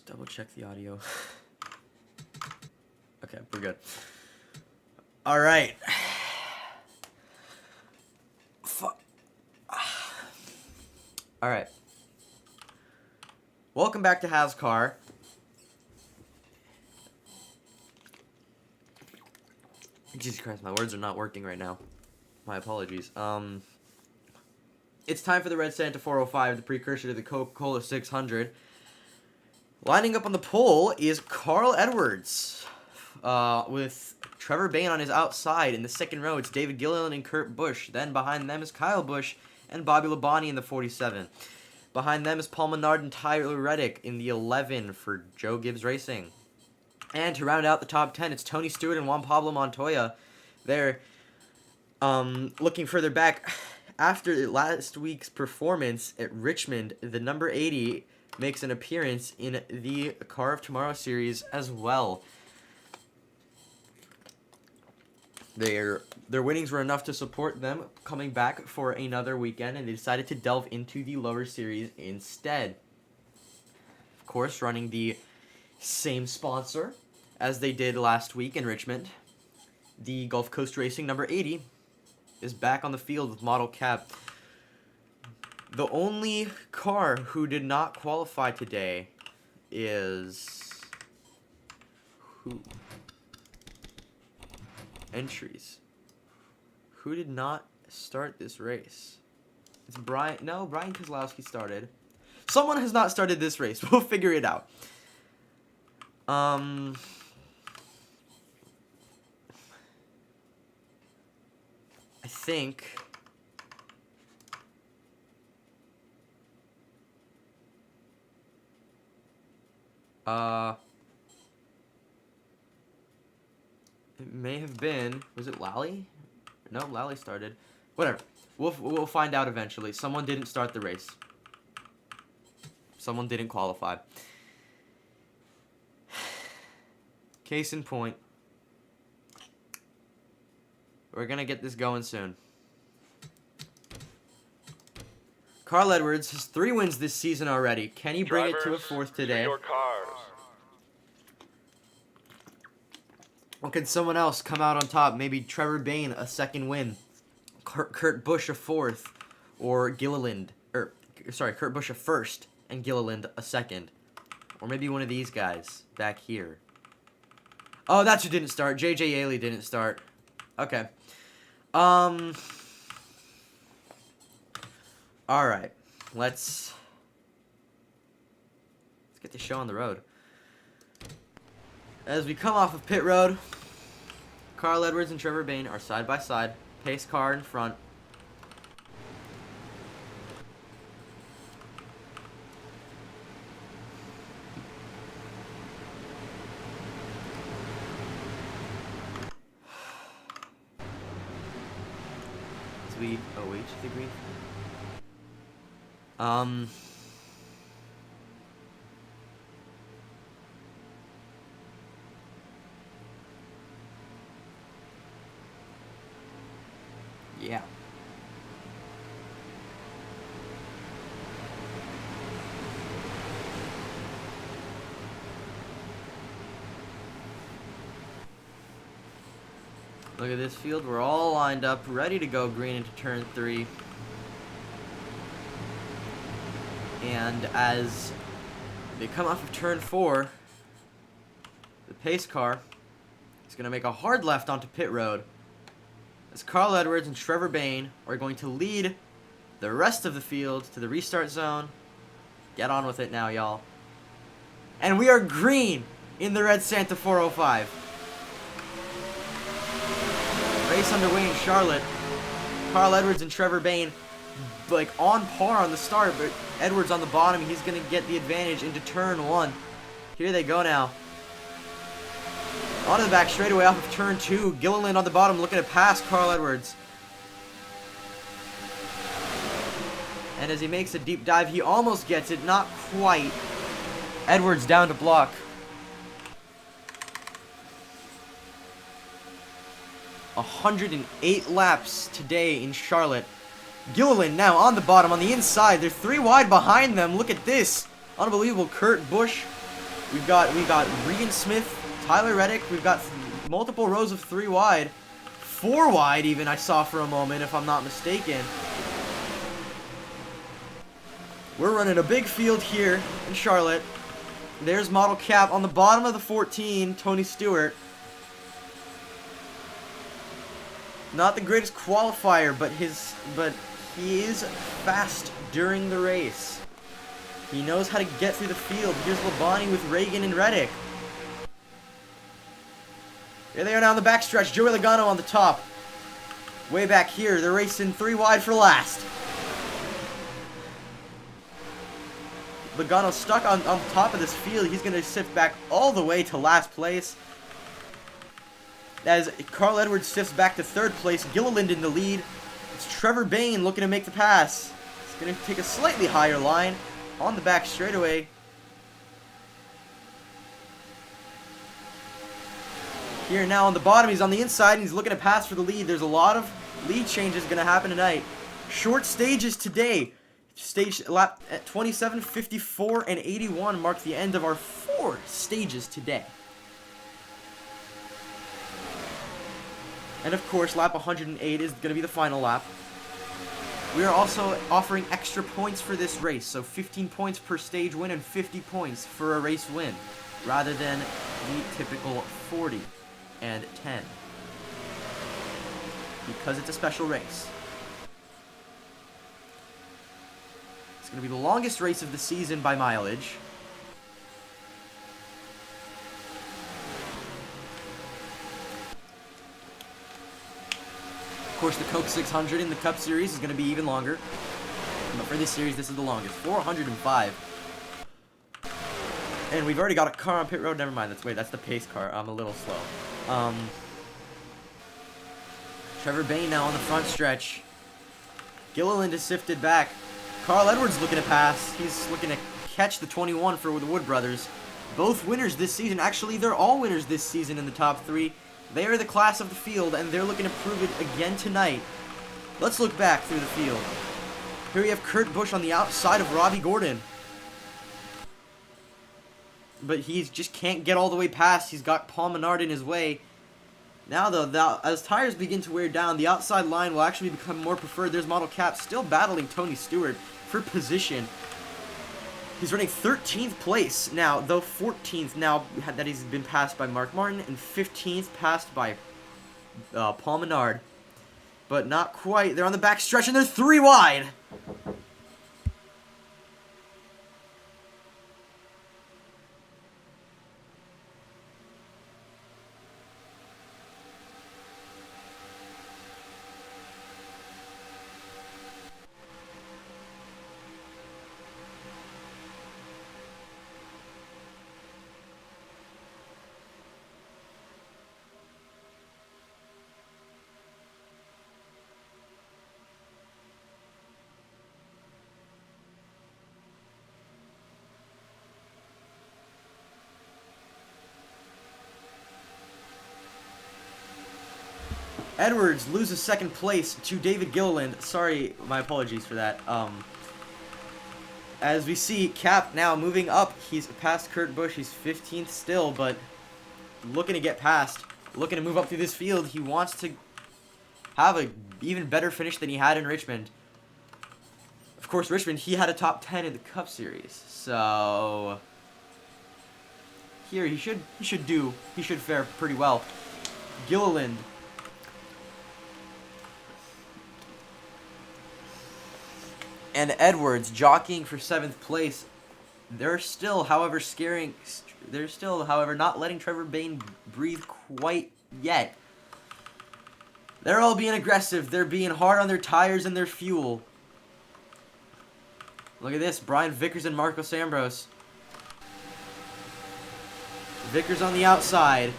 double check the audio. Okay, we're good. All right. All right. Welcome back to HAZCAR. Jesus Christ, my words are not working right now. My apologies. It's time for the Red Santa 405, the precursor to the Coca-Cola 600. Lining up on the pole is Carl Edwards, with Trevor Bayne on his outside. In the second row, it's David Gilliland and Kurt Busch. Then behind them is Kyle Busch and Bobby Labonte in the 47. Behind them is Paul Menard and Tyler Reddick in the 11 for Joe Gibbs Racing. And to round out the top 10, it's Tony Stewart and Juan Pablo Montoya. They're looking further back. After last week's performance at Richmond, the number 80 makes an appearance in the Car of Tomorrow series as well. Their winnings were enough to support them coming back for another weekend, and they decided to delve into the lower series instead. Of course, running the same sponsor as they did last week in Richmond. The Gulf Coast Racing number 80 is back on the field with Model Cap. The only car who did not qualify today is who? Entries. Who did not start this race? It's Brian. No, Brian Kozlowski started. Someone has not started this race. We'll figure it out. I think it may have been, was it Lally? No, Lally started. Whatever. We'll find out eventually. Someone didn't start the race. Someone didn't qualify. Case in point. We're going to get this going soon. Carl Edwards has 3 wins this season already. Can he bring it to a 4th today? Your cars. Or can someone else come out on top? Maybe Trevor Bayne, a 2nd win. Kurt Busch, a 4th. Or Gilliland. Kurt Busch, a 1st. And Gilliland, a 2nd. Or maybe one of these guys back here. Oh, that's who didn't start. J.J. Yaley didn't start. Okay. Alright. Let's get the show on the road. As we come off of pit road, Carl Edwards and Trevor Bayne are side by side. Pace car in front. As we await the green. Yeah. Look at this field. We're all lined up, ready to go green into turn 3. And as they come off of turn 4, the pace car is going to make a hard left onto pit road. As Carl Edwards and Trevor Bayne are going to lead the rest of the field to the restart zone. Get on with it now, y'all. And we are green in the Red Santa 405. Race underway in Charlotte. Carl Edwards and Trevor Bayne like on par on the start, but Edwards on the bottom. He's going to get the advantage into turn 1. Here they go now. Onto the back straightaway off of turn 2. Gilliland on the bottom looking to pass Carl Edwards. And as he makes a deep dive, he almost gets it. Not quite. Edwards down to block. 108 laps today in Charlotte. Gilliland now on the bottom, on the inside. They're 3 wide behind them. Look at this. Unbelievable. Kurt Busch We got Regan Smith, Tyler Reddick. We've got multiple rows of 3 wide, 4 wide even. I saw for a moment, if I'm not mistaken. We're running a big field here in Charlotte. There's Model Cap on the bottom of the 14, Tony Stewart. Not the greatest qualifier, but he is fast during the race. He knows how to get through the field. Here's Labonte with Reagan and Reddick. Here they are now in the backstretch. Joey Logano on the top. Way back here, they're racing 3 wide for last. Logano stuck on top of this field. He's going to sift back all the way to last place. As Carl Edwards sifts back to 3rd place. Gilliland in the lead. It's Trevor Bayne looking to make the pass. He's going to take a slightly higher line on the back straightaway. Here now on the bottom, he's on the inside and he's looking to pass for the lead. There's a lot of lead changes going to happen tonight. Short stages today. Stage lap at 27, 54, and 81 mark the end of our 4 stages today. And of course, lap 108 is going to be the final lap. We are also offering extra points for this race, so 15 points per stage win and 50 points for a race win, rather than the typical 40 and 10, because it's a special race. It's going to be the longest race of the season by mileage. Of course, the Coke 600 in the Cup Series is going to be even longer. But for this series, this is the longest. 405. And we've already got a car on pit road. Never mind. That's the pace car. I'm a little slow. Trevor Bayne now on the front stretch. Gilliland is sifted back. Carl Edwards looking to pass. He's looking to catch the 21 for the Wood brothers. Both winners this season. Actually, they're all winners this season in the top 3. They are the class of the field, and they're looking to prove it again tonight. Let's look back through the field. Here we have Kurt Busch on the outside of Robbie Gordon. But he just can't get all the way past. He's got Paul Menard in his way. Now, though, as tires begin to wear down, the outside line will actually become more preferred. There's Model Cap still battling Tony Stewart for position. He's running 13th place now, though 14th now that he's been passed by Mark Martin, and 15th passed by Paul Menard. But not quite. They're on the back stretch, and they're 3 wide. Edwards loses 2nd place to David Gilliland. Sorry, my apologies for that. As we see, Cap now moving up. He's past Kurt Busch. He's 15th still, but looking to get past. Looking to move up through this field. He wants to have an even better finish than he had in Richmond. Of course, Richmond, he had a top 10 in the Cup Series. So here he should fare pretty well. Gilliland and Edwards jockeying for 7th place. They're still, however, not letting Trevor Bayne breathe quite yet. They're all being aggressive. They're being hard on their tires and their fuel. Look at this. Brian Vickers and Marcos Ambrose. Vickers on the outside.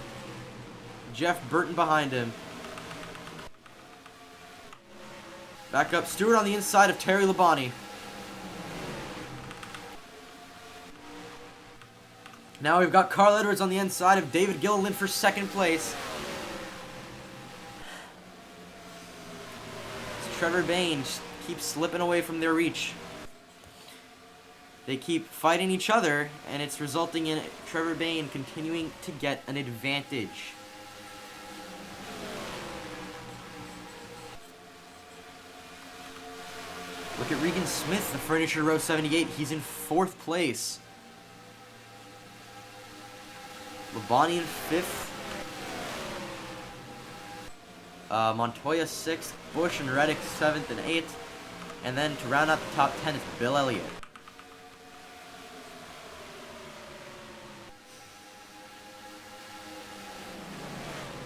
Jeff Burton behind him. Back up, Stewart on the inside of Terry Labonte. Now we've got Carl Edwards on the inside of David Gilliland for 2nd place. Trevor Bayne keeps slipping away from their reach. They keep fighting each other, and it's resulting in Trevor Bayne continuing to get an advantage. Look at Regan Smith, the Furniture Row 78. He's in 4th place. Labonte in 5th. Montoya 6th. Bush and Reddick 7th and 8th. And then to round out the top 10 is Bill Elliott.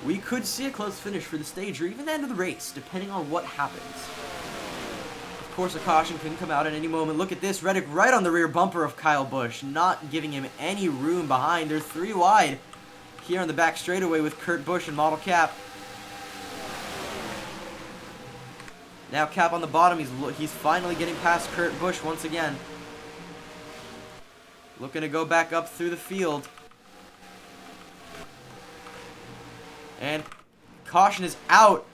We could see a close finish for the stage or even the end of the race, depending on what happens. Of course, a caution can come out at any moment. Look at this. Reddick right on the rear bumper of Kyle Busch, not giving him any room behind. They're 3 wide here on the back straightaway with Kurt Busch and Model Cap. Now Cap on the bottom. He's finally getting past Kurt Busch once again. Looking to go back up through the field. And caution is out.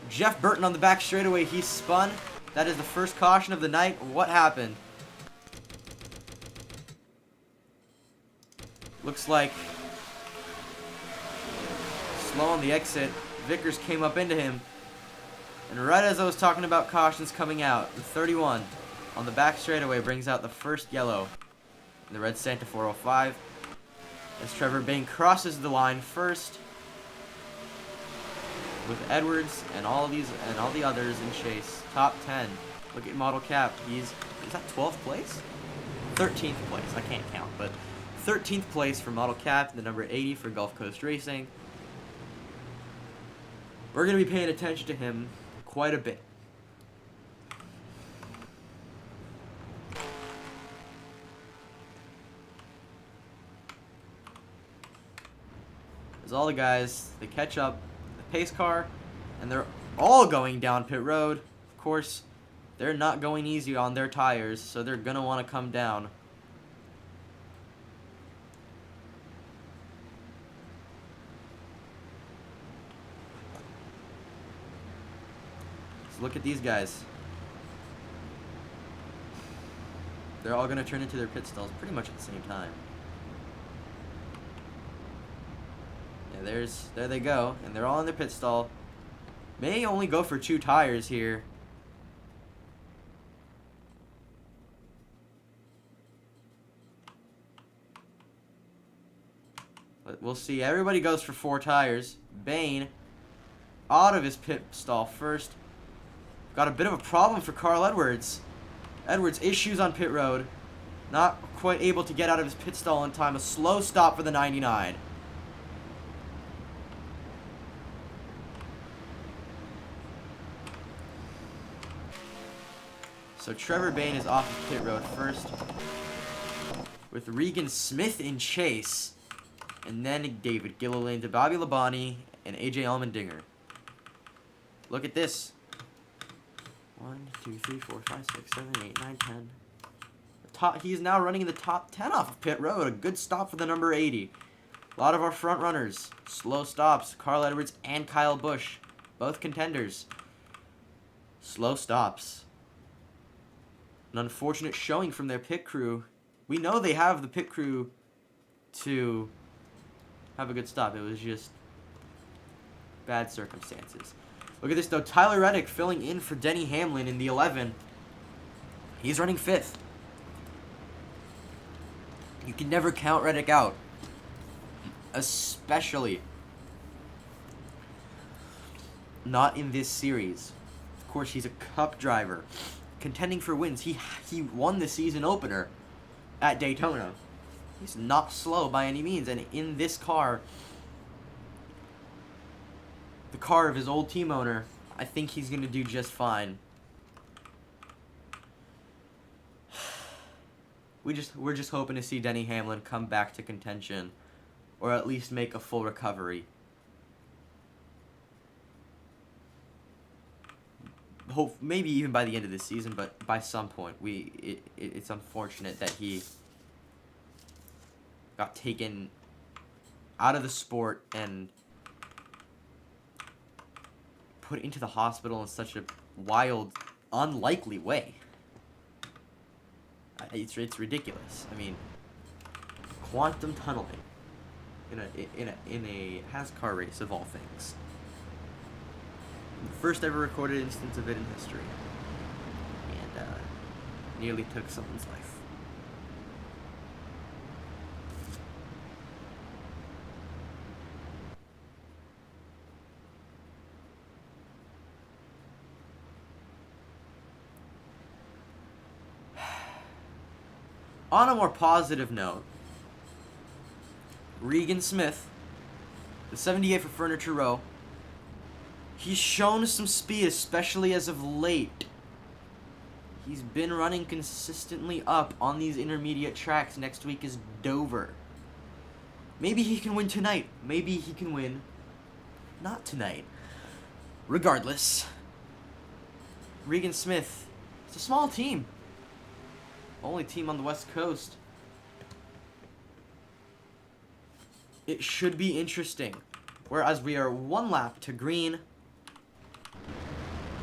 Jeff Burton on the back straightaway. He spun. That is the first caution of the night. What happened? Looks like slow on the exit. Vickers came up into him. And right as I was talking about cautions coming out, the 31 on the back straightaway brings out the first yellow in the red Santa 405. As Trevor Bayne crosses the line first, with Edwards and all the others in chase. Top 10. Look at Model Cap. Is that 12th place? 13th place. I can't count, but 13th place for Model Cap, the number 80 for Gulf Coast Racing. We're going to be paying attention to him quite a bit. As all the guys, they catch up. Pace car, and they're all going down pit road. Of course, they're not going easy on their tires, so they're gonna want to come down. So look at these guys. They're all gonna turn into their pit stalls pretty much at the same time. There they go, and they're all in their pit stall. May only go for 2 tires here. But we'll see. Everybody goes for 4 tires. Bayne out of his pit stall first. Got a bit of a problem for Carl Edwards. Edwards issues on pit road. Not quite able to get out of his pit stall in time. A slow stop for the 99. So Trevor Bayne is off of pit road first, with Regan Smith in chase, and then David Gilliland to Bobby Labonte and AJ Allmendinger. Look at this. 1, 2, 3, 4, 5, 6, 7, 8, 9, 10. He is now running in the top 10 off of pit road. A good stop for the number 80. A lot of our front runners, slow stops. Carl Edwards and Kyle Busch, both contenders. Slow stops. An unfortunate showing from their pit crew. We know they have the pit crew to have a good stop. It was just bad circumstances. Look at this, though. Tyler Reddick filling in for Denny Hamlin in the 11. He's running 5th. You can never count Reddick out. Especially not in this series. Of course, he's a cup driver. Contending for wins. He won the season opener at Daytona. He's not slow by any means, and in this car, the car of his old team owner, I think he's going to do just fine. We're just hoping to see Denny Hamlin come back to contention, or at least make a full recovery. Maybe even by the end of this season, but by some point, it's unfortunate that he got taken out of the sport and put into the hospital in such a wild, unlikely way. It's ridiculous. I mean, quantum tunneling in a HAZCAR race of all things. The first ever recorded instance of it in history, and nearly took someone's life. On a more positive note, Regan Smith, the 78 for Furniture Row, he's shown some speed, especially as of late. He's been running consistently up on these intermediate tracks. Next week is Dover. Maybe he can win tonight. Maybe he can win not tonight. Regardless, Regan Smith, it's a small team. Only team on the West Coast. It should be interesting. Whereas we are one lap to green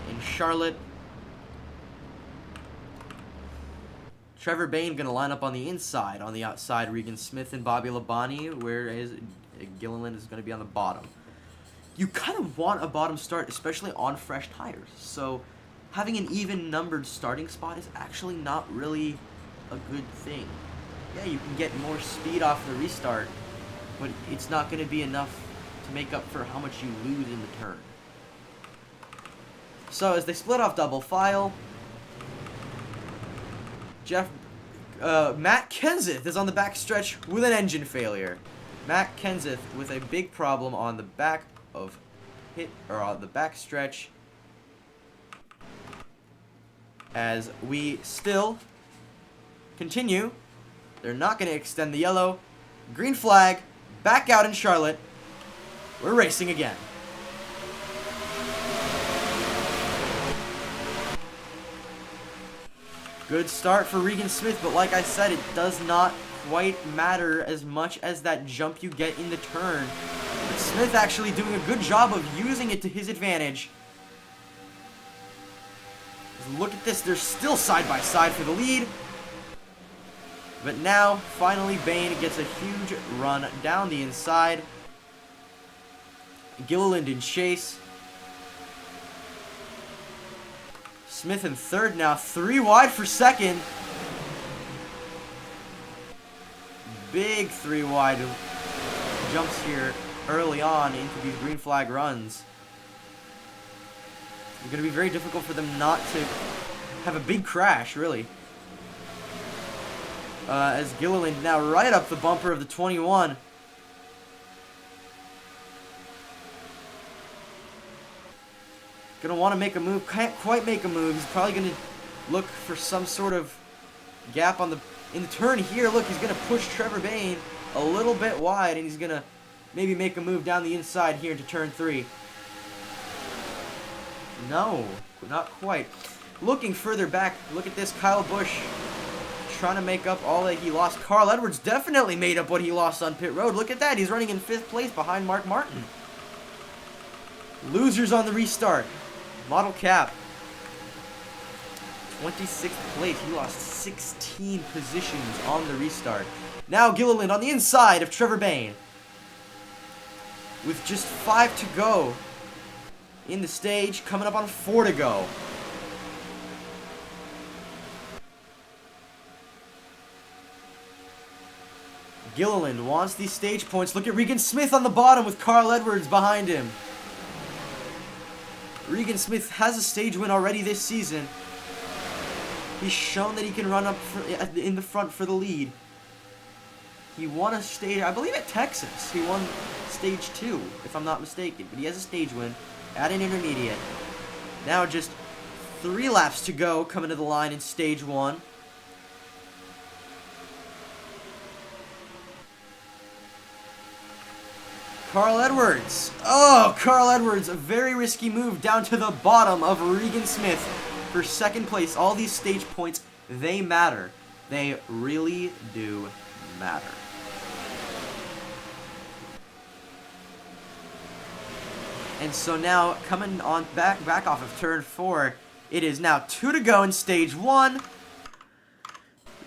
in Charlotte. Trevor Bayne going to line up on the inside. On the outside, Regan Smith and Bobby Labonte, whereas Gilliland is going to be on the bottom. You kind of want a bottom start, especially on fresh tires. So having an even numbered starting spot is actually not really a good thing. Yeah, you can get more speed off the restart, but it's not going to be enough to make up for how much you lose in the turn. So as they split off double file, Matt Kenseth is on the back stretch with an engine failure. Matt Kenseth with a big problem on the back of on the back stretch, as we still continue. They're not going to extend the yellow. Green flag. Back out in Charlotte. We're racing again. Good start for Regan Smith, but like I said, it does not quite matter as much as that jump you get in the turn. But Smith actually doing a good job of using it to his advantage. Look at this, they're still side by side for the lead. But now, finally, Bayne gets a huge run down the inside. Gilliland in chase. Smith in third now, 3 wide for second. Big 3 wide jumps here early on into these green flag runs. It's going to be very difficult for them not to have a big crash, really. As Gilliland now right up the bumper of the 21. Gonna want to make a move. Can't quite make a move. He's probably gonna look for some sort of gap in the turn here. Look, he's gonna push Trevor Bayne a little bit wide, and he's gonna maybe make a move down the inside here into turn 3. No, not quite. Looking further back, look at this, Kyle Busch trying to make up all that he lost. Carl Edwards definitely made up what he lost on pit road. Look at that, he's running in 5th place behind Mark Martin. Losers on the restart. Model Cap, 26th place. He lost 16 positions on the restart. Now Gilliland on the inside of Trevor Bayne, with just 5 to go in the stage, coming up on 4 to go. Gilliland wants these stage points. Look at Regan Smith on the bottom with Carl Edwards behind him. Regan Smith has a stage win already this season. He's shown that he can run up in the front for the lead. He won a stage, I believe at Texas. He won stage 2, if I'm not mistaken. But he has a stage win at an intermediate. Now just 3 laps to go coming to the line in stage 1. Carl Edwards. Oh, Carl Edwards, a very risky move down to the bottom of Regan Smith for 2nd place. All these stage points, they matter. They really do matter. And so now, coming on back off of turn 4, it is now 2 to go in stage 1.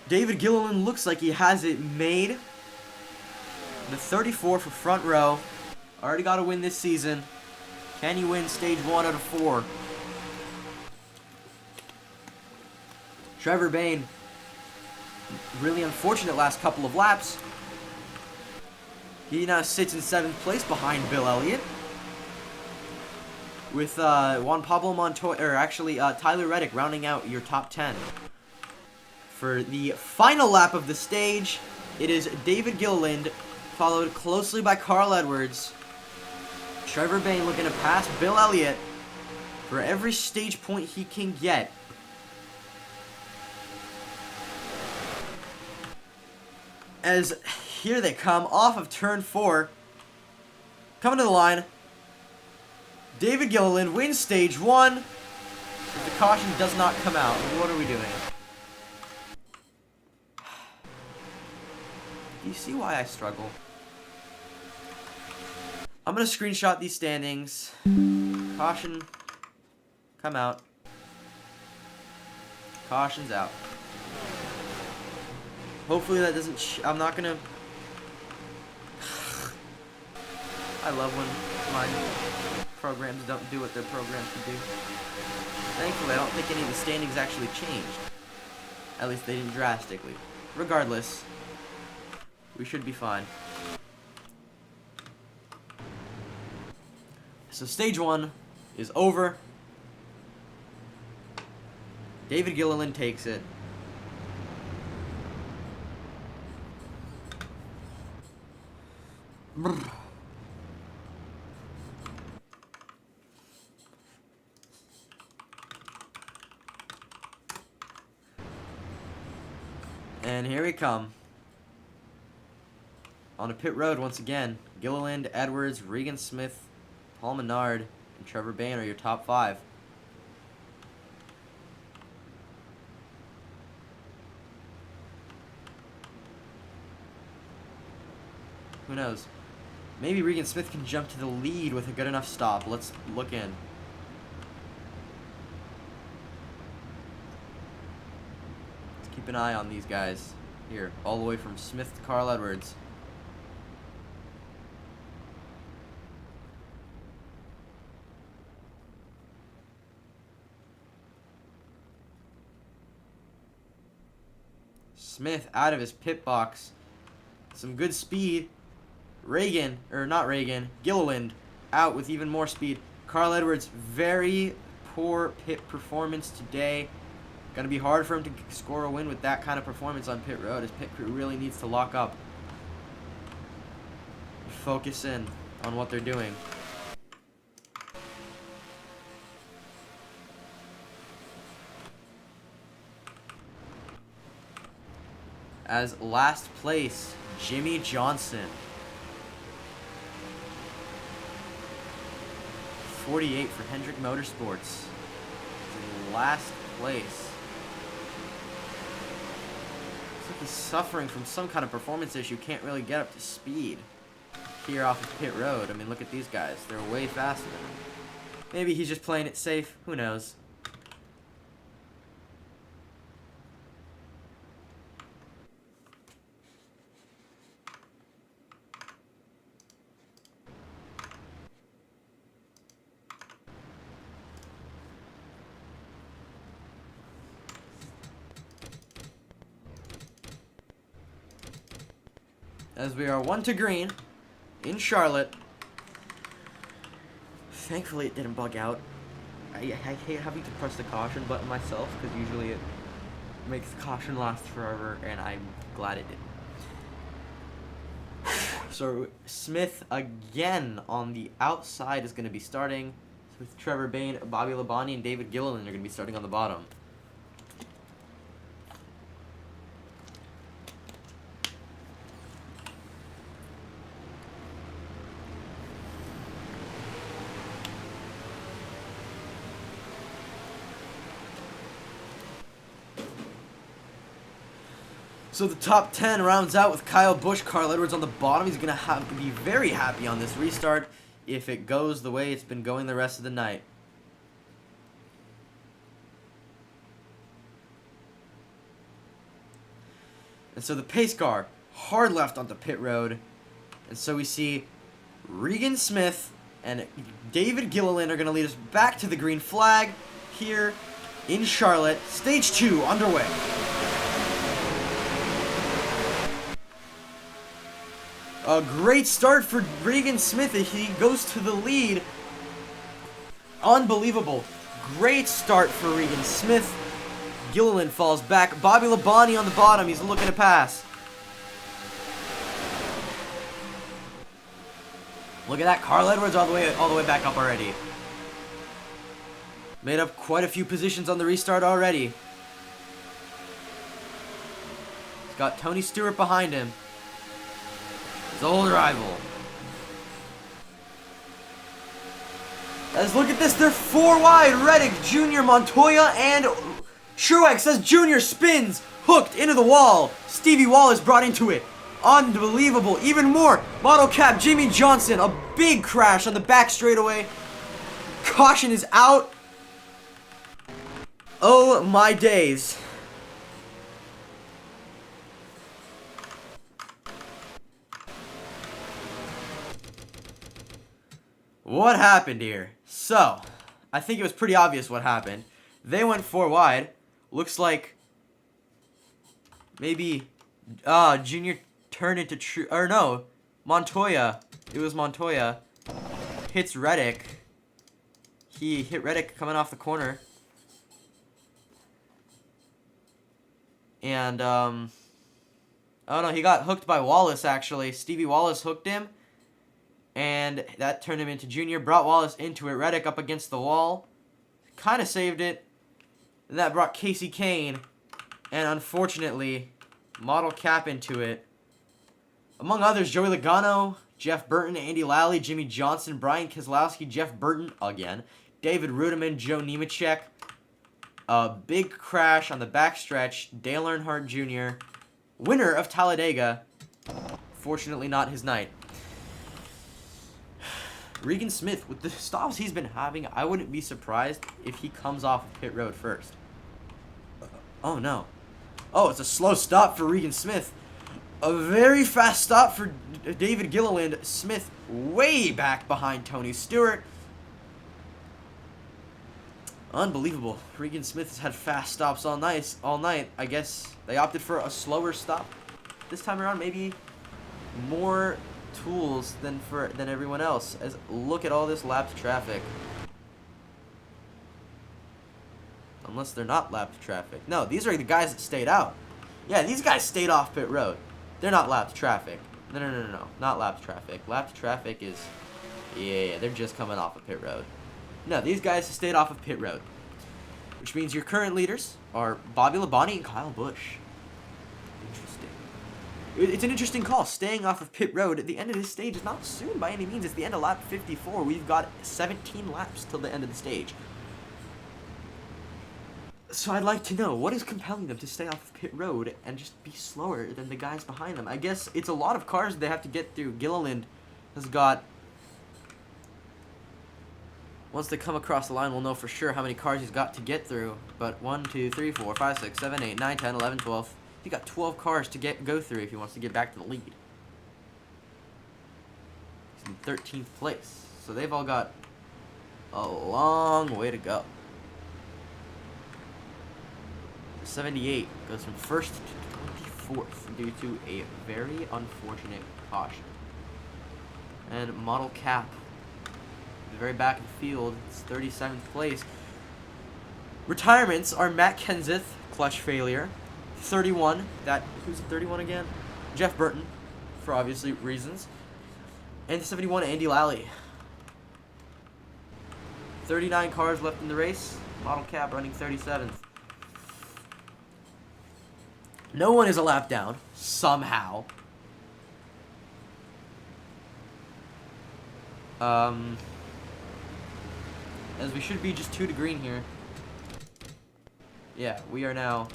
David Gilliland looks like he has it made. The 34 for front row. Already got a win this season. Can he win stage 1 out of 4? Trevor Bayne, really unfortunate last couple of laps. He now sits in 7th place behind Bill Elliott. With Juan Pablo Montoya, or actually Tyler Reddick rounding out your top 10. For the final lap of the stage, it is David Gilliland, followed closely by Carl Edwards. Trevor Bayne looking to pass Bill Elliott for every stage point he can get. As here they come off of turn 4. Coming to the line. David Gilliland wins stage 1. If the caution does not come out, what are we doing? Do you see why I struggle? I'm going to screenshot these standings. Caution. Come out. Caution's out. Hopefully that doesn't... I'm not going to... I love when my programs don't do what their programs should do. Thankfully, I don't think any of the standings actually changed. At least they didn't drastically. Regardless, we should be fine. So stage 1 is over. David Gilliland takes it. Brr. And here we come. On a pit road once again. Gilliland, Edwards, Regan Smith, Paul Menard, and Trevor Bayne are your top 5. Who knows? Maybe Regan Smith can jump to the lead with a good enough stop. Let's look in. Let's keep an eye on these guys. Here, all the way from Smith to Carl Edwards. Smith out of his pit box. Some good speed. Gilliland out with even more speed. Carl Edwards, very poor pit performance today. Gonna be hard for him to score a win with that kind of performance on pit road. His pit crew really needs to lock up. Focus in on what they're doing. As last place, Jimmy Johnson. 48 for Hendrick Motorsports. In last place. Looks like he's suffering from some kind of performance issue. Can't really get up to speed here off of pit road. I mean, look at these guys. They're way faster than him. Maybe he's just playing it safe. Who knows? As we are 1 to green in Charlotte. Thankfully it didn't bug out. I hate having to press the caution button myself because usually it makes the caution last forever, and I'm glad it didn't. So Smith again on the outside is going to be starting with Trevor Bayne, Bobby Labonte, and David Gilliland are going to be starting on the bottom. So the top 10 rounds out with Kyle Busch, Carl Edwards on the bottom. He's going to be very happy on this restart if it goes the way it's been going the rest of the night. And so the pace car, hard left onto pit road. And so we see Regan Smith and David Gilliland are going to lead us back to the green flag here in Charlotte. Stage 2 underway. A great start for Regan Smith. He goes to the lead. Unbelievable. Great start for Regan Smith. Gilliland falls back. Bobby Labonte on the bottom. He's looking to pass. Look at that. Carl Edwards all the way back up already. Made up quite a few positions on the restart already. He's got Tony Stewart behind him. His old rival. Let's look at this. They're 4 wide. Reddick, Jr., Montoya, and Truex says Jr. spins. Hooked into the wall. Stevie Wallace brought into it. Unbelievable. Even more. Model cap Jimmy Johnson. A big crash on the back straightaway. Caution is out. Oh my days. What happened here? So, I think it was pretty obvious what happened. They went 4 wide. Looks like maybe Junior turned into Montoya. It was Montoya. Hits Reddick. He hit Reddick coming off the corner. And oh no, he got hooked by Wallace actually. Stevie Wallace hooked him. And that turned him into Junior. Brought Wallace into it. Reddick up against the wall. Kind of saved it. And that brought Casey Kane. And unfortunately, Model Cap into it. Among others, Joey Logano, Jeff Burton, Andy Lally, Jimmy Johnson, Brian Keselowski, Jeff Burton again. David Rudiman, Joe Nemechek. A big crash on the backstretch. Dale Earnhardt Jr. Winner of Talladega. Fortunately not his night. Regan Smith, with the stops he's been having, I wouldn't be surprised if he comes off of pit road first. Oh, no. Oh, it's a slow stop for Regan Smith. A very fast stop for David Gilliland. Smith way back behind Tony Stewart. Unbelievable. Regan Smith has had fast stops all night. I guess they opted for a slower stop this time around. Maybe more tools than everyone else. As look at all this lapped traffic. Unless they're not lapped traffic. No, these are the guys that stayed out. Yeah, these guys stayed off pit road. They're not lapped traffic. No. Not lapped traffic. Lapped traffic is... Yeah, they're just coming off of pit road. No, these guys stayed off of pit road. Which means your current leaders are Bobby Labonte and Kyle Busch. Interesting. It's an interesting call. Staying off of pit road at the end of this stage is not soon by any means. It's the end of lap 54. We've got 17 laps till the end of the stage. So I'd like to know, what is compelling them to stay off of pit road and just be slower than the guys behind them? I guess it's a lot of cars they have to get through. Gilliland has got... Once they come across the line, we'll know for sure how many cars he's got to get through. But 1, 2, 3, 4, 5, 6, 7, 8, 9, 10, 11, 12. He's got 12 cars to go through if he wants to get back to the lead. He's in 13th place. So they've all got a long way to go. 78 goes from 1st to 24th due to a very unfortunate caution. And Model Cap, the very back of the field, it's 37th place. Retirements are Matt Kenseth, clutch failure. 31, who's 31 again? Jeff Burton, for obviously reasons. And 71, Andy Lally. 39 cars left in the race. Model Cap running 37th. No one is a lap down, somehow. As we should be just 2 to green here. Yeah, we are now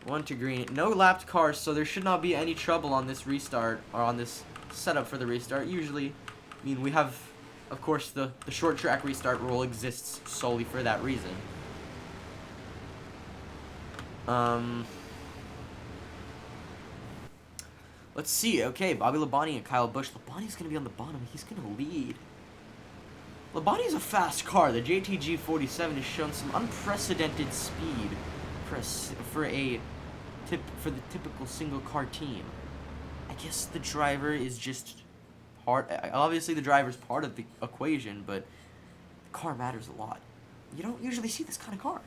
1 to green. No lapped cars, so there should not be any trouble on this restart, or on this setup for the restart. Usually, I mean, we have, of course, the short track restart rule exists solely for that reason. Let's see. Okay, Bobby Labonte and Kyle Busch. Labonte's going to be on the bottom. He's going to lead. Labonte's a fast car. The JTG 47 has shown some unprecedented speed for the typical single car team. I guess the driver is just part. Obviously, the driver's part of the equation, but the car matters a lot. You don't usually see this kind of car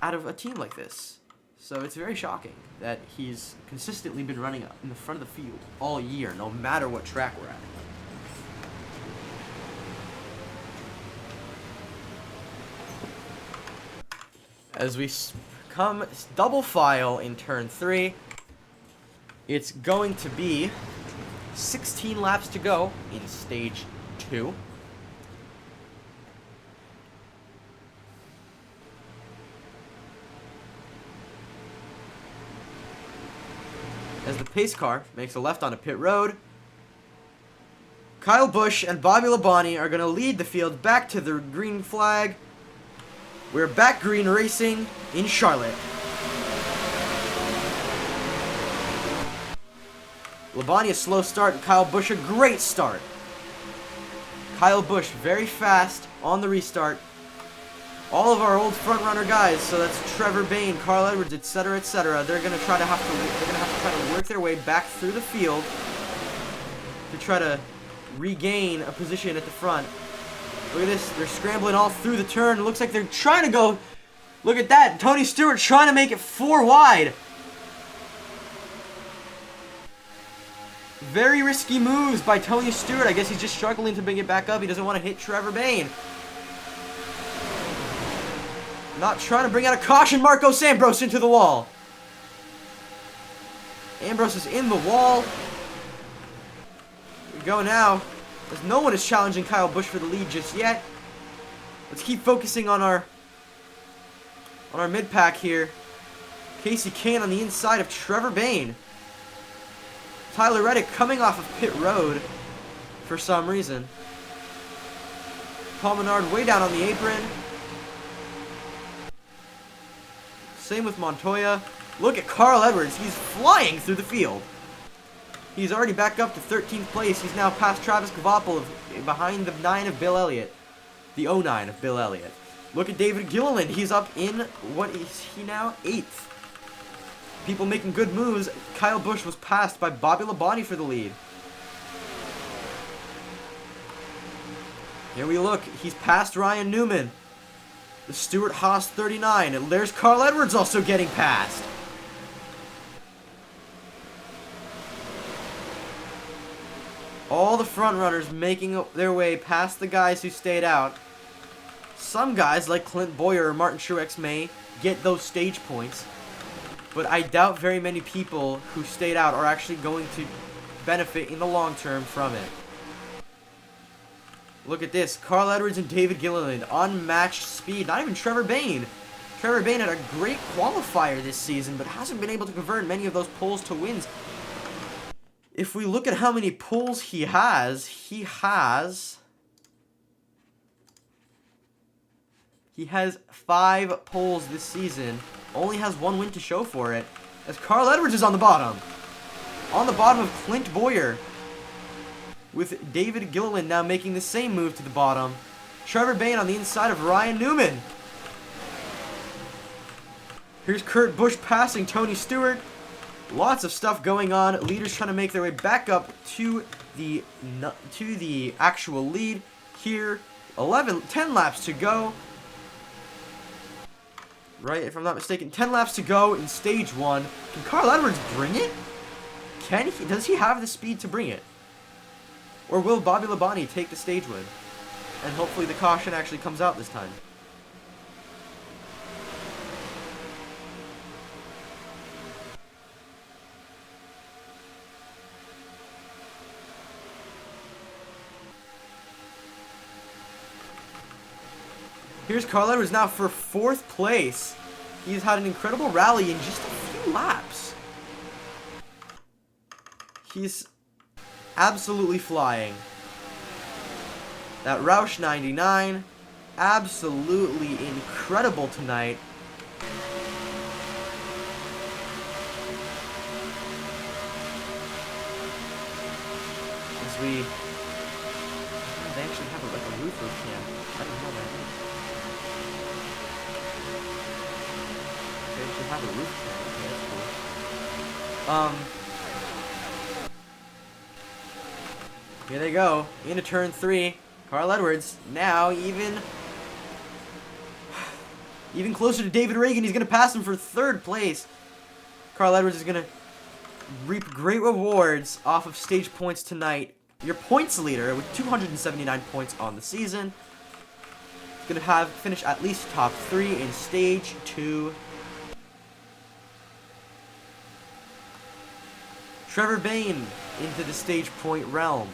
out of a team like this. So it's very shocking that he's consistently been running up in the front of the field all year, no matter what track we're at. As we come double file in turn 3, it's going to be 16 laps to go in stage 2. As the pace car makes a left onto pit road, Kyle Busch and Bobby Labonte are going to lead the field back to the green flag. We're back green racing in Charlotte. Labonte a slow start and Kyle Busch a great start. Kyle Busch very fast on the restart. All of our old front runner guys, so that's Trevor Bayne, Carl Edwards, etc., etc. They're gonna try to work their way back through the field to try to regain a position at the front. Look at this, they're scrambling all through the turn. It looks like they're trying to go. Look at that, Tony Stewart trying to make it 4 wide. Very risky moves by Tony Stewart. I guess he's just struggling to bring it back up. He doesn't want to hit Trevor Bayne. Not trying to bring out a caution. Marcos Ambrose into the wall. Ambrose is in the wall. Here we go now. As no one is challenging Kyle Busch for the lead just yet. Let's keep focusing on our mid-pack here. Casey Kane on the inside of Trevor Bayne. Tyler Reddick coming off of pit road for some reason. Paul Menard way down on the apron. Same with Montoya. Look at Carl Edwards. He's flying through the field. He's already back up to 13th place. He's now past Travis Kvapil behind the 9 of Bill Elliott. The 09 of Bill Elliott. Look at David Gilliland. He's up in, what is he now? 8th. People making good moves. Kyle Busch was passed by Bobby Labonte for the lead. Here we look. He's past Ryan Newman. The Stewart Haas 39. And there's Carl Edwards also getting passed. All the front runners making their way past the guys who stayed out. Some guys, like Clint Boyer or Martin Truex, may get those stage points. But I doubt very many people who stayed out are actually going to benefit in the long term from it. Look at this. Carl Edwards and David Gilliland. Unmatched speed. Not even Trevor Bayne. Trevor Bayne had a great qualifier this season, but hasn't been able to convert many of those poles to wins. If we look at how many poles he has 5 poles this season. Only has 1 win to show for it. As Carl Edwards is on the bottom. On the bottom of Clint Boyer. With David Gilliland now making the same move to the bottom. Trevor Bayne on the inside of Ryan Newman. Here's Kurt Busch passing Tony Stewart. Lots of stuff going on. Leaders trying to make their way back up to the actual lead. Here, 10 laps to go. Right, if I'm not mistaken, 10 laps to go in stage 1. Can Carl Edwards bring it? Does he have the speed to bring it? Or will Bobby Labonte take the stage win? And hopefully the caution actually comes out this time. Here's Carl Edwards now for 4th place. He's had an incredible rally in just a few laps. He's absolutely flying. That Roush 99, absolutely incredible tonight. as we... Oh, they actually have like a roof cam. I didn't know that. They actually have a roof cam. Okay, that's cool. Here they go. Into turn 3. Carl Edwards now even closer to David Reagan. He's going to pass him for 3rd place. Carl Edwards is going to reap great rewards off of stage points tonight. Your points leader with 279 points on the season. Going to finish at least top 3 in stage 2. Trevor Bain into the stage point realm.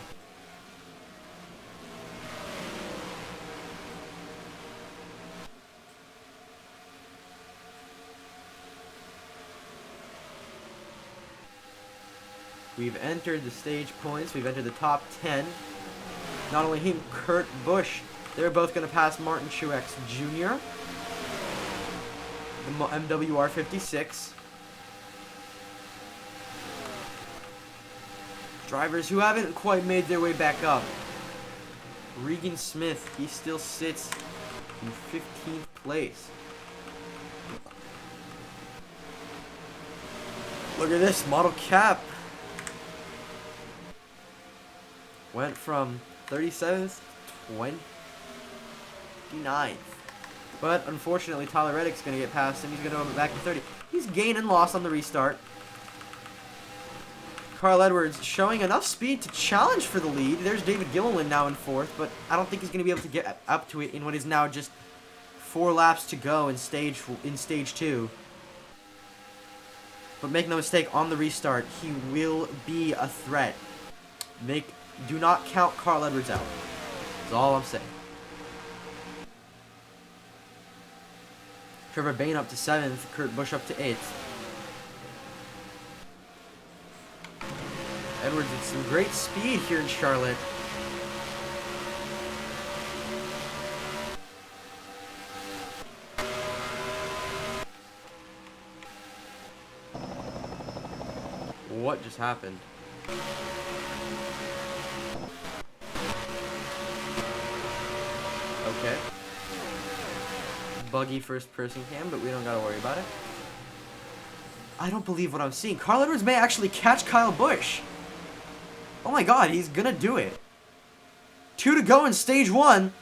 We've entered the stage points. We've entered the top 10. Not only him, Kurt Busch. They're both going to pass Martin Truex Jr. The MWR 56. Drivers who haven't quite made their way back up. Regan Smith, he still sits in 15th place. Look at this, Model Cap. Went from 37th to 29th. But unfortunately, Tyler Reddick's going to get past him. He's going to go back to 30. He's gained and lost on the restart. Carl Edwards showing enough speed to challenge for the lead. There's David Gilliland now in 4th, but I don't think he's going to be able to get up to it in what is now just 4 laps to go in stage 2. But make no mistake, on the restart, he will be a threat. Do not count Carl Edwards out. That's all I'm saying. Trevor Bain up to 7th. Kurt Busch up to 8th. Edwards with some great speed here in Charlotte. What just happened? Okay. Buggy first person cam, but we don't gotta worry about it. I don't believe what I'm seeing. Carl Edwards may actually catch Kyle Busch. Oh my god, he's gonna do it. 2 to go in stage 1.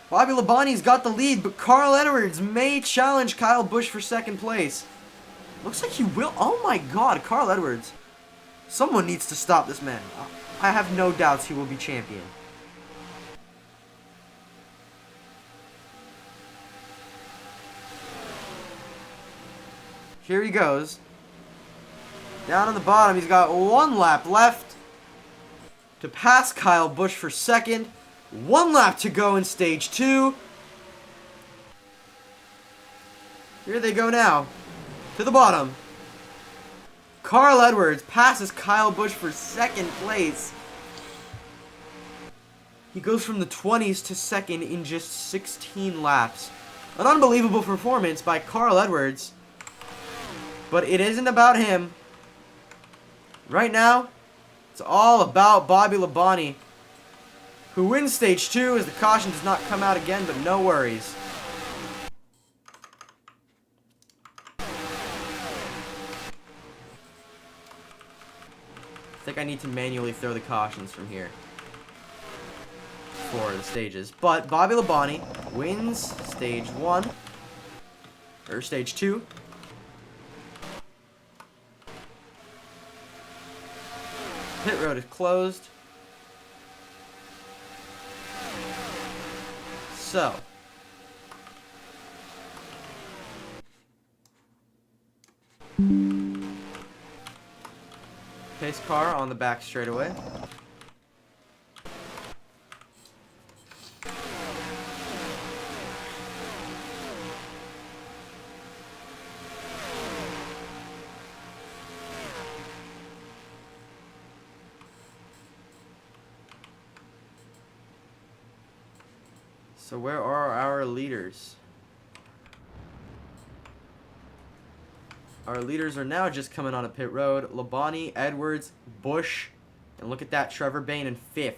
Bobby Labonte's got the lead, but Carl Edwards may challenge Kyle Busch for 2nd place. Looks like he will. Oh my god, Carl Edwards. Someone needs to stop this man. I have no doubts he will be champion. Here he goes. Down on the bottom, he's got 1 lap left to pass Kyle Busch for 2nd. 1 lap to go in stage 2. Here they go now. To the bottom. Carl Edwards passes Kyle Busch for 2nd place. He goes from the 20s to 2nd in just 16 laps. An unbelievable performance by Carl Edwards. But it isn't about him. Right now, it's all about Bobby Labonte, who wins stage 2 as the caution does not come out again, but no worries. I think I need to manually throw the cautions from here for the stages. But Bobby Labonte wins stage 1, or stage 2. Pit road is closed. So. Pace car on the back straightaway. So where are our leaders? Our leaders are now just coming on a pit road. Labonte, Edwards, Busch, And look at that, Trevor Bayne in 5th.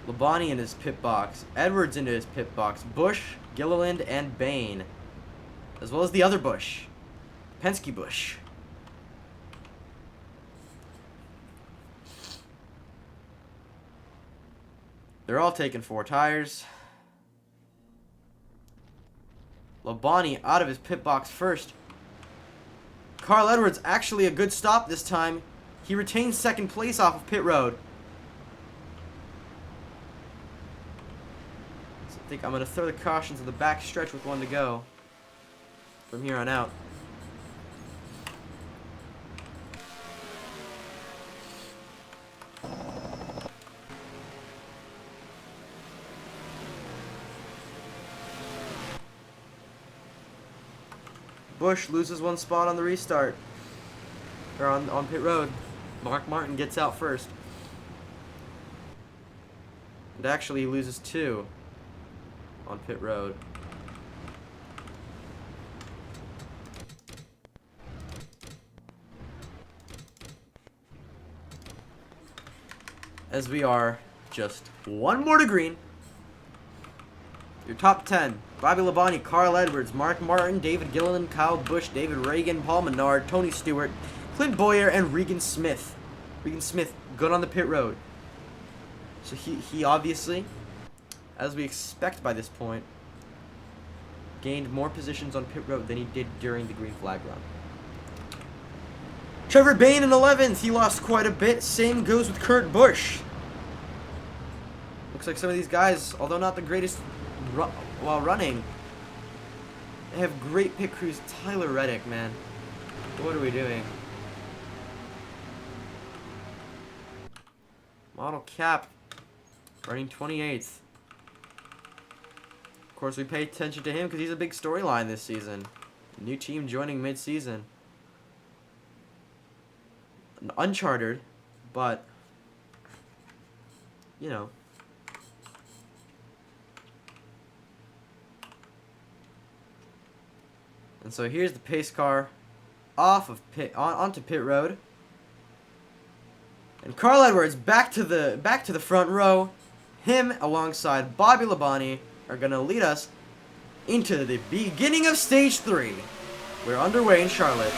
Labonte in his pit box. Edwards into his pit box. Busch, Gilliland, and Bayne. As well as the other Busch. Penske Busch. They're all taking 4 tires. Labonte out of his pit box first. Carl Edwards actually a good stop this time. He retains 2nd place off of pit road. So I think I'm going to throw the caution to the back stretch with 1 to go from here on out. Busch loses 1 spot on the restart. Or on pit road. Mark Martin gets out first. And actually he loses 2 on pit road. As we are just 1 more to green. Your top 10. Bobby Labonte, Carl Edwards, Mark Martin, David Gilliland, Kyle Busch, David Reagan, Paul Menard, Tony Stewart, Clint Bowyer, and Regan Smith. Regan Smith, good on the pit road. So he obviously, as we expect by this point, gained more positions on pit road than he did during the green flag run. Trevor Bayne in 11th. He lost quite a bit. Same goes with Kurt Busch. Looks like some of these guys, although not the greatest while running, they have great pit crews. Tyler Reddick, man. What are we doing? Model Cap running 28th. Of course, we pay attention to him because he's a big storyline this season. New team joining mid-season. Uncharted, but, you know. And so here's the pace car off of pit onto pit road. And Carl Edwards back to the front row. Him alongside Bobby Labonte are going to lead us into the beginning of stage 3. We're underway in Charlotte.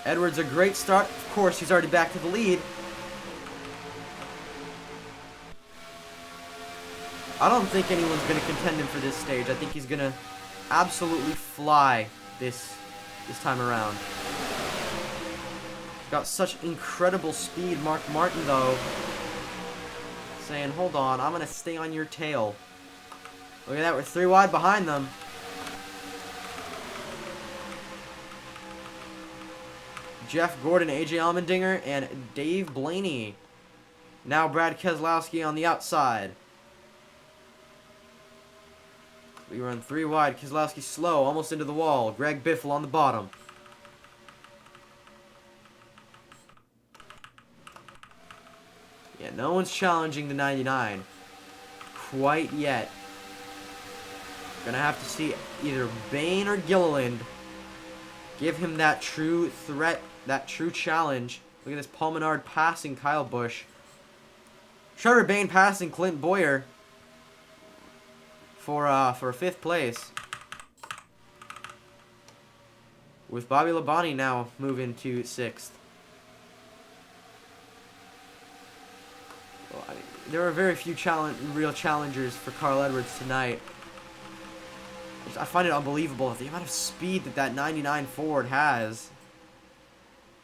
Edwards a great start. Of course, he's already back to the lead. I don't think anyone's going to contend him for this stage. I think he's going to absolutely fly this time around. Got such incredible speed. Mark Martin, though, saying, hold on, I'm going to stay on your tail. Look at that, we're 3 wide behind them. Jeff Gordon, AJ Allmendinger, and Dave Blaney. Now Brad Keselowski on the outside. We run 3 wide. Keselowski slow, almost into the wall. Greg Biffle on the bottom. Yeah, no one's challenging the 99 quite yet. Gonna have to see either Bayne or Gilliland give him that true threat, that true challenge. Look at this, Paul Menard passing Kyle Busch. Trevor Bayne passing Clint Bowyer for 5th place. With Bobby Labonte now moving to 6th. Well, there were very few real challengers for Carl Edwards tonight. I find it unbelievable the amount of speed that 99 Ford has.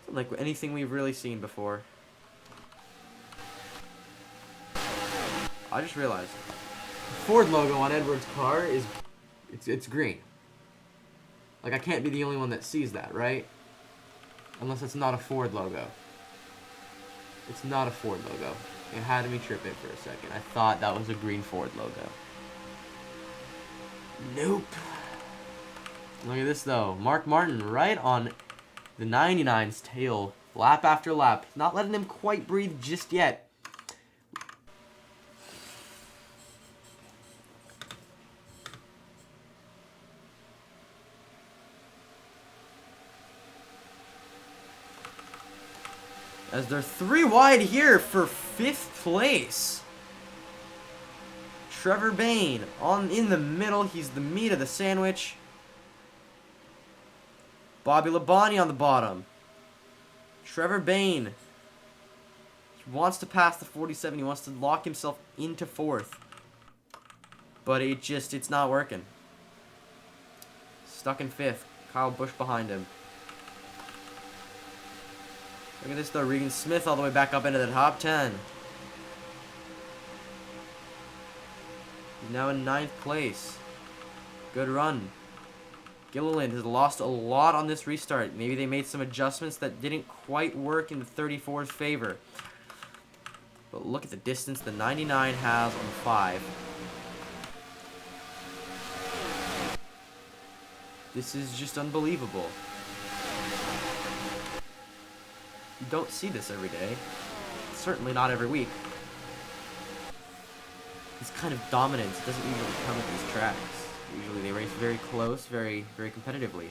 It's unlike anything we've really seen before. I just realized the Ford logo on Edwards' car is it's green. Like, I can't be the only one that sees that, right? Unless it's not a Ford logo. It's not a Ford logo. It had me tripping for a second. I thought that was a green Ford logo. Nope. Look at this, though. Mark Martin right on the 99's tail. Lap after lap. Not letting him quite breathe just yet. As they're 3 wide here for 5th place. Trevor Bayne in the middle. He's the meat of the sandwich. Bobby Labonte on the bottom. Trevor Bayne. He wants to pass the 47. He wants to lock himself into 4th. But it's not working. Stuck in 5th. Kyle Busch behind him. Look at this though. Regan Smith all the way back up into the top 10. He's now in 9th place. Good run. Gilliland has lost a lot on this restart. Maybe they made some adjustments that didn't quite work in the 34's favor. But look at the distance the 99 has on the 5. This is just unbelievable. You don't see this every day. Certainly not every week. This kind of dominance doesn't usually come at these tracks. Usually they race very close, very competitively.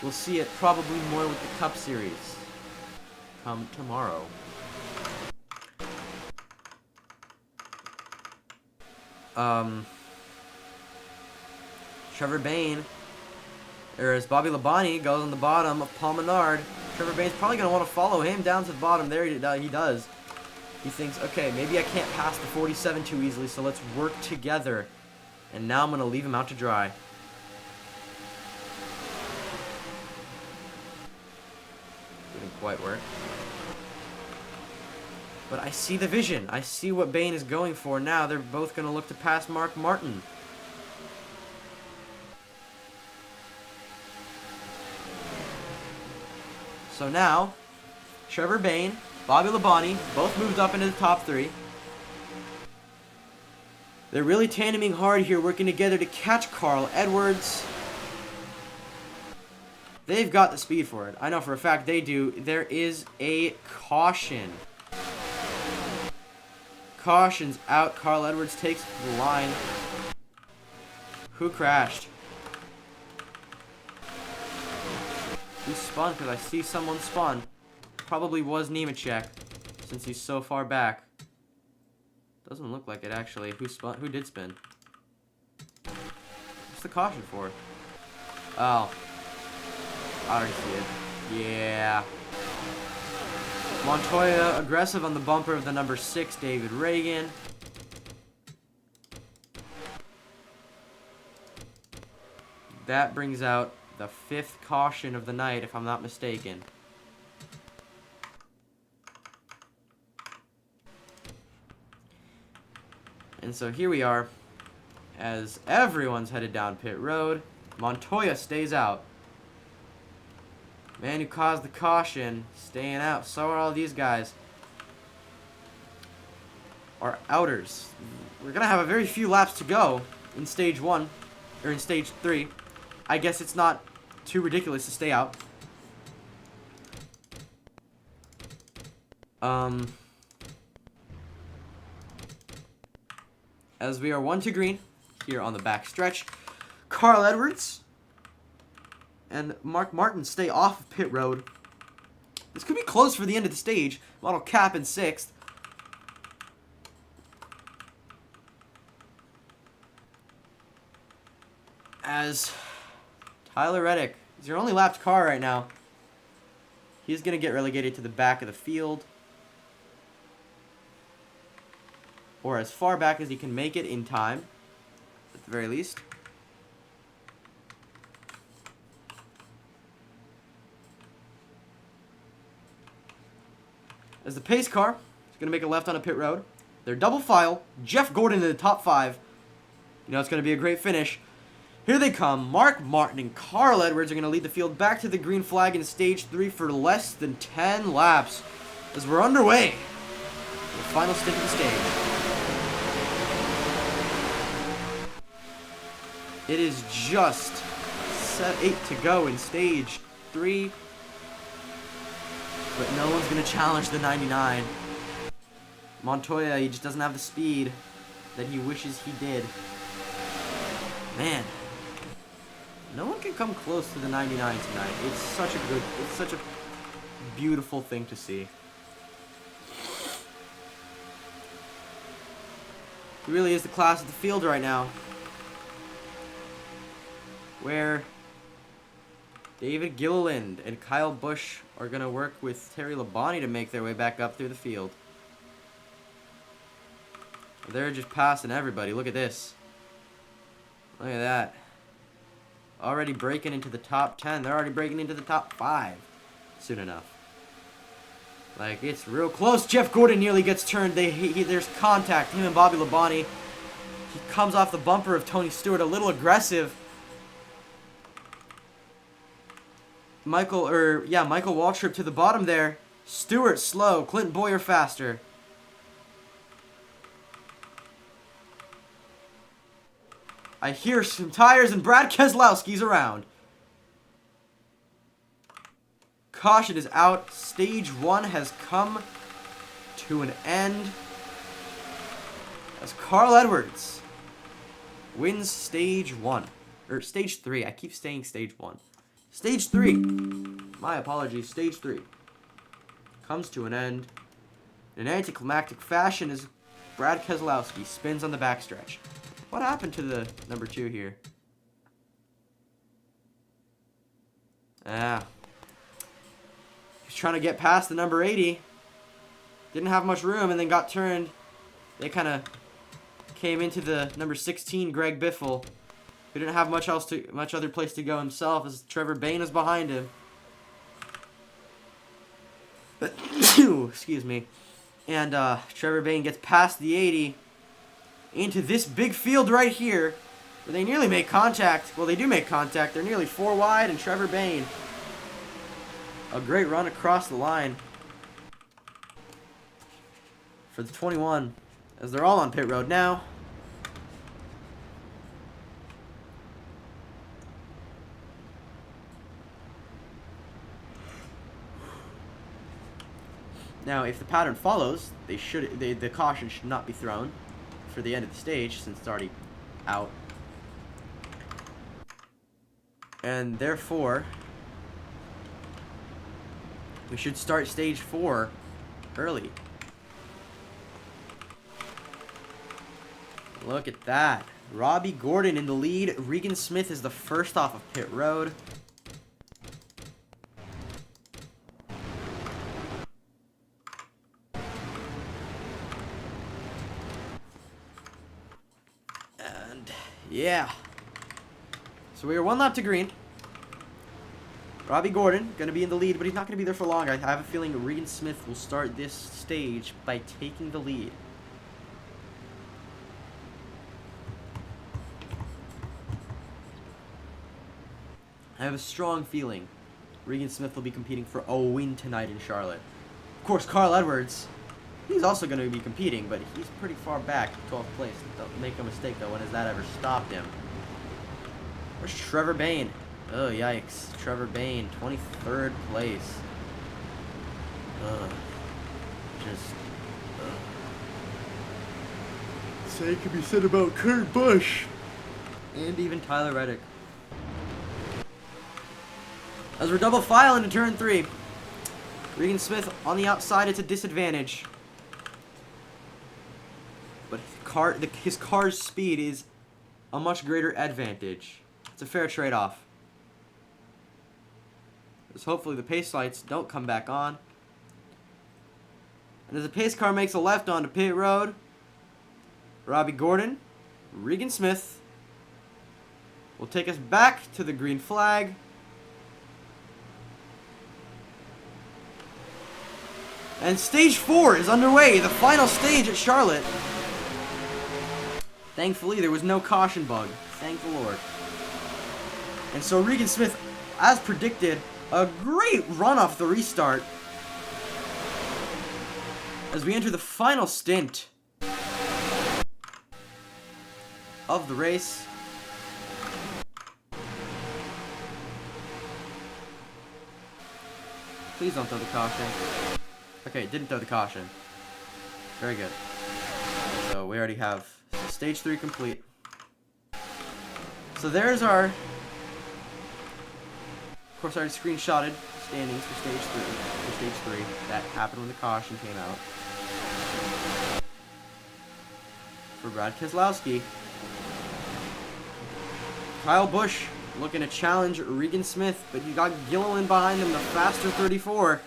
We'll see it probably more with the Cup Series come tomorrow. Trevor Bayne, or as Bobby Labonte goes on the bottom of Paul Menard, Trevor Bayne's probably going to want to follow him down to the bottom. There he does. He thinks, okay, maybe I can't pass the 47 too easily, so let's work together. And now I'm going to leave him out to dry. Didn't quite work. But I see the vision. I see what Bayne is going for now. They're both going to look to pass Mark Martin. So now, Trevor Bayne, Bobby Labonte, both moved up into the top 3. They're really tandeming hard here, working together to catch Carl Edwards. They've got the speed for it. I know for a fact they do. There is a caution. Caution's out. Carl Edwards takes the line. Who crashed? Who spun? Because I see someone spun. Probably was Nemechek, since he's so far back. Doesn't look like it, actually. Who spun? Who did spin? What's the caution for? Oh. I already see it. Yeah. Montoya aggressive on the bumper of the number 6, David Reagan. That brings out the 5th caution of the night, if I'm not mistaken. And so here we are, as everyone's headed down pit road. Montoya stays out. Man who caused the caution, staying out. So are all these guys. Our outers. We're going to have a very few laps to go in stage 1, or in stage 3. I guess it's not too ridiculous to stay out. As we are 1 to green here on the back stretch, Carl Edwards and Mark Martin stay off of pit road. This could be close for the end of the stage. Model Cap in 6th. As Tyler Reddick is your only lapped car right now. He's going to get relegated to the back of the field. Or as far back as he can make it in time, at the very least. As the pace car is going to make a left on a pit road. They're double file. Jeff Gordon in the top 5. You know it's going to be a great finish. Here they come. Mark Martin and Carl Edwards are going to lead the field back to the green flag in stage 3 for less than 10 laps. As we're underway. The final stint of the stage. It is just set 8 to go in stage 3. But no one's going to challenge the 99. Montoya, he just doesn't have the speed that he wishes he did. Man. No one can come close to the 99 tonight. It's such a beautiful thing to see. It really is the class of the field right now. Where David Gilliland and Kyle Busch are going to work with Terry Labonte to make their way back up through the field. They're just passing everybody. Look at this. Look at that. Already breaking into the top 10. They're already breaking into the top 5 soon enough. Like, it's real close. Jeff Gordon nearly gets turned. There's contact. Him and Bobby Labonte. He comes off the bumper of Tony Stewart. A little aggressive. Michael Waltrip to the bottom there. Stewart slow. Clinton Boyer faster. I hear some tires and Brad Keselowski's around. Caution is out. Stage 1 has come to an end as Carl Edwards wins stage 1. Or stage 3. I keep saying stage 1. Stage 3. My apologies. Stage 3 comes to an end in an anticlimactic fashion as Brad Keselowski spins on the backstretch. What happened to the number 2 here? He's trying to get past the number 80. Didn't have much room and then got turned. They kind of came into the number 16, Greg Biffle, who didn't have much other place to go himself as Trevor Bayne was behind him. Excuse me. And Trevor Bayne gets past the 80 into this big field right here where they nearly make contact. Well, they do make contact. They're nearly 4 wide, and Trevor Bayne, a great run across the line for the 21 as they're all on pit road now. Now, if the pattern follows, the caution should not be thrown for the end of the stage since it's already out. And therefore, we should start stage 4 early. Look at that. Robbie Gordon in the lead. Regan Smith is the first off of pit road. Yeah. So we are 1 lap to green. Robbie Gordon going to be in the lead, but he's not going to be there for long. I have a feeling Regan Smith will start this stage by taking the lead. I have a strong feeling Regan Smith will be competing for a win tonight in Charlotte. Of course, Carl Edwards, he's also going to be competing, but he's pretty far back, 12th place. Don't make a mistake, though. When has that ever stopped him? Where's Trevor Bayne? Oh, yikes. Trevor Bayne, 23rd place. Same can be said about Kurt Busch. And even Tyler Reddick. As we're double filing into turn 3. Regan Smith on the outside, it's a disadvantage. But his car's speed is a much greater advantage. It's a fair trade-off. As hopefully the pace lights don't come back on. And as the pace car makes a left onto pit road, Robbie Gordon, Regan Smith will take us back to the green flag. And stage 4 is underway, the final stage at Charlotte. Thankfully, there was no caution bug. Thank the Lord. And so Regan Smith, as predicted, a great run off the restart. As we enter the final stint of the race. Please don't throw the caution. Okay, didn't throw the caution. Very good. So we already have stage 3 complete. So there's our, of course, I already screenshotted standings for stage 3. That happened when the caution came out. For Brad Keselowski, Kyle Busch looking to challenge Regan Smith, but you got Gilliland behind him, the faster 34.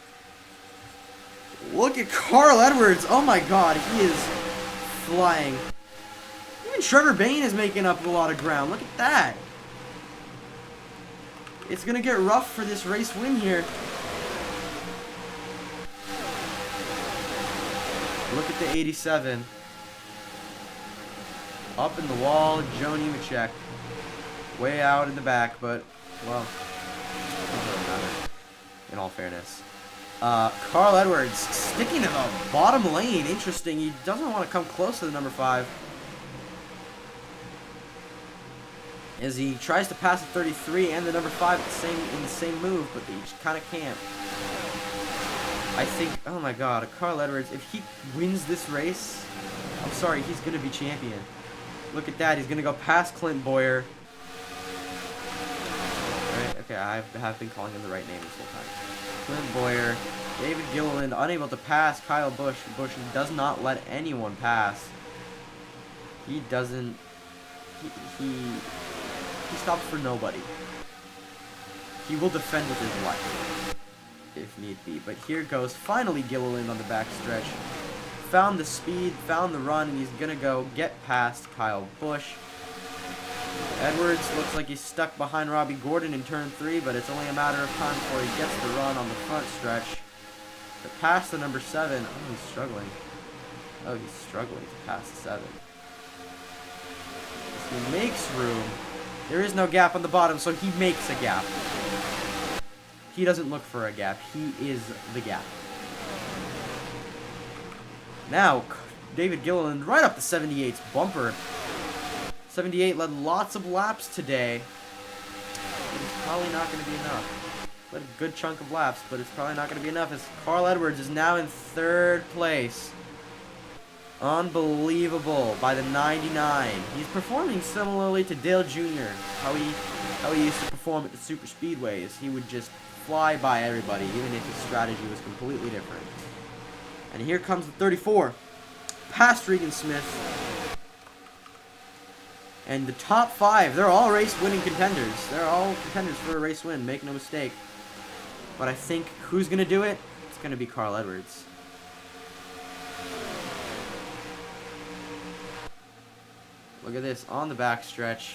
Look at Carl Edwards. Oh my god, he is flying. Even Trevor Bayne is making up a lot of ground. Look at that. It's going to get rough for this race win here. Look at the 87. Up in the wall, Joe Nemechek. Way out in the back, but, well, it doesn't matter, in all fairness. Carl Edwards sticking to the bottom lane. Interesting. He doesn't want to come close to the number 5. As he tries to pass the 33 and the number 5 in the same move, but he just kind of can't. I think, oh my god, Carl Edwards, if he wins this race, I'm sorry, he's going to be champion. Look at that. He's going to go past Clint Boyer. Right, okay, I have been calling him the right name this whole time. Clint Boyer, David Gilliland, unable to pass Kyle Busch. Busch does not let anyone pass. He doesn't. He stops for nobody. He will defend with his life if need be. But here goes finally Gilliland on the back stretch. Found the speed, found the run, and he's gonna go get past Kyle Busch. Edwards looks like he's stuck behind Robbie Gordon in turn 3, but it's only a matter of time before he gets the run on the front stretch. To pass the number 7. Oh, he's struggling. Oh, he's struggling to pass the 7. He makes room. There is no gap on the bottom, so he makes a gap. He doesn't look for a gap. He is the gap. Now, David Gilliland right up the 78's bumper. 78 led lots of laps today. It's probably not going to be enough. Led a good chunk of laps, but it's probably not going to be enough as Carl Edwards is now in 3rd place. Unbelievable by the 99. He's performing similarly to Dale Jr. How he used to perform at the super speedways. He would just fly by everybody, even if his strategy was completely different. And here comes the 34. Past Regan Smith. And the top 5, they're all race-winning contenders. They're all contenders for a race win, make no mistake. But I think who's going to do it? It's going to be Carl Edwards. Look at this, on the backstretch.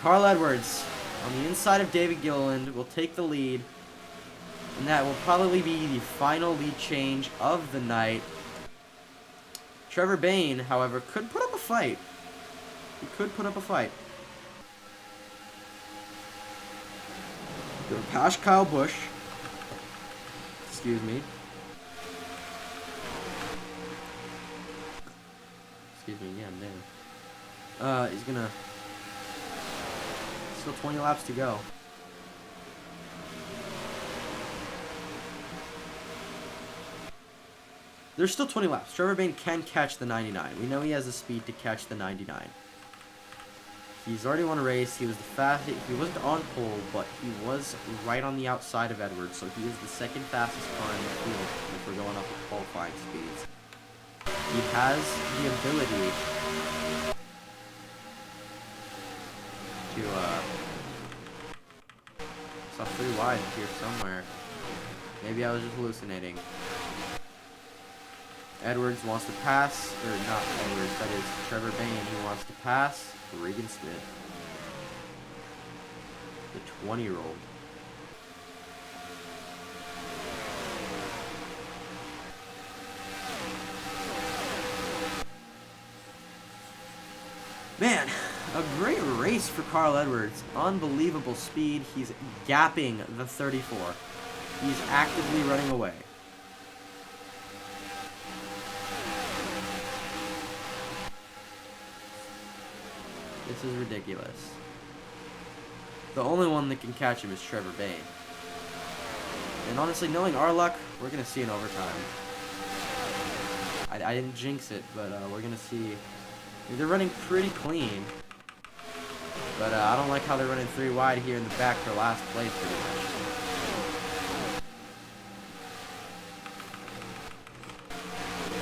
Carl Edwards, on the inside of David Gilliland, will take the lead. And that will probably be the final lead change of the night. Trevor Bayne, however, could put up a fight. He could put up a fight. Go past Kyle Busch. Excuse me. Excuse me again, damn. He's gonna... Still 20 laps to go. There's still 20 laps. Trevor Bayne can catch the 99. We know he has the speed to catch the 99. He's already won a race. He was the fastest. He wasn't on pole, but he was right on the outside of Edwards, so he is the 2nd fastest car in the field if we're going up with qualifying speeds. He has the ability to stop 3 wide here somewhere. Maybe I was just hallucinating. Edwards wants to pass, or not Edwards, that is Trevor Bayne. He wants to pass Regan Smith, the 20-year-old. Man, a great race for Carl Edwards. Unbelievable speed. He's gapping the 34. He's actively running away. This is ridiculous. The only one that can catch him is Trevor Bayne. And honestly, knowing our luck, we're going to see an overtime. I didn't jinx it, but we're going to see. They're running pretty clean. But I don't like how they're running 3 wide here in the back for last place pretty much.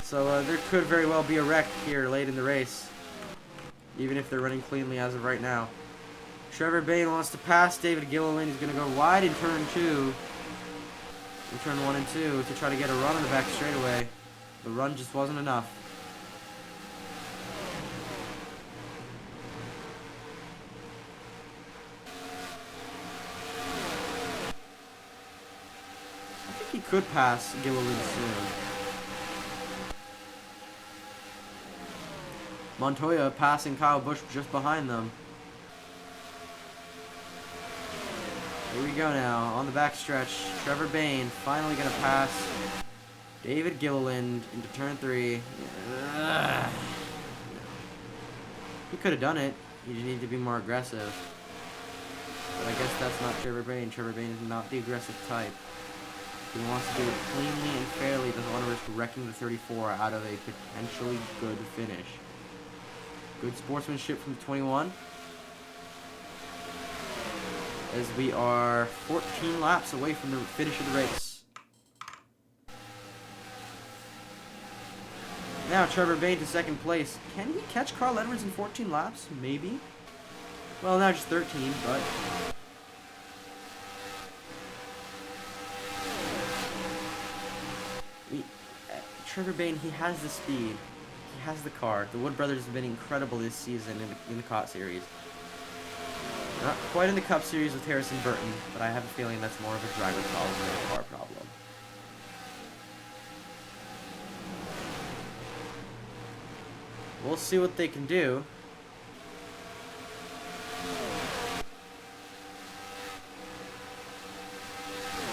So there could very well be a wreck here late in the race. Even if they're running cleanly as of right now. Trevor Bayne wants to pass David Gilliland. He's going to go wide in turn 2. In turn 1 and 2 to try to get a run on the back straightaway. The run just wasn't enough. I think he could pass Gilliland soon. Montoya passing Kyle Busch just behind them. Here we go now, on the back stretch. Trevor Bayne finally going to pass David Gilliland into turn 3. He could have done it. He just needed to be more aggressive. But I guess that's not Trevor Bayne. Trevor Bayne is not the aggressive type. He wants to do it cleanly and fairly. Doesn't want to risk wrecking the 34 out of a potentially good finish. Good sportsmanship from the 21. As we are 14 laps away from the finish of the race. Now Trevor Bayne to second place. Can he catch Carl Edwards in 14 laps? Maybe. Well, now just 13, but... Trevor Bayne, he has the speed. He has the car. The Wood brothers have been incredible this season in the COT series. Not quite in the Cup Series with Harrison Burton, but I have a feeling that's more of a driver problem than a car problem. We'll see what they can do.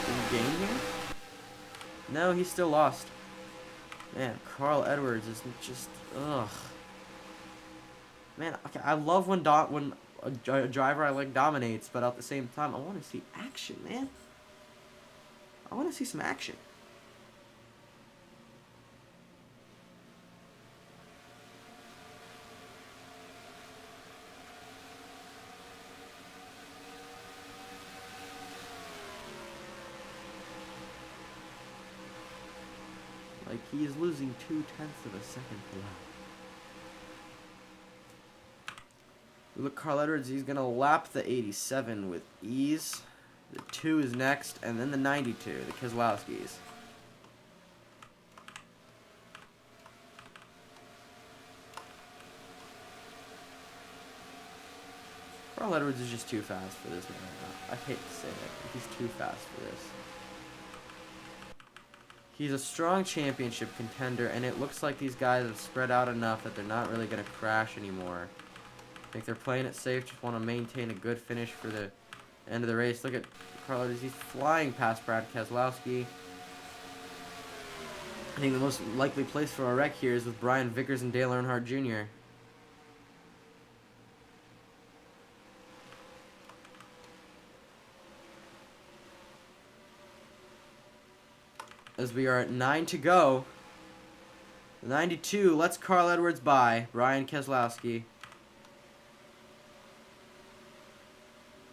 Did he gain here? No, he still lost. Man, Carl Edwards is just, ugh. Man, okay, I love when a driver I like dominates, but at the same time, I want to see action, man. I want to see some action. Like, he is losing 0.2 of a second per lap. Look, Carl Edwards, he's going to lap the 87 with ease. The 2 is next, and then the 92, the Keselowskis. Carl Edwards is just too fast for this right now. I hate to say it, but he's too fast for this. He's a strong championship contender, and it looks like these guys have spread out enough that they're not really going to crash anymore. I think they're playing it safe, just want to maintain a good finish for the end of the race. Look at Carl Edwards, he's flying past Brad Keselowski. I think the most likely place for a wreck here is with Brian Vickers and Dale Earnhardt Jr. As we are at 9 to go. 92 lets Carl Edwards by Brian Keselowski.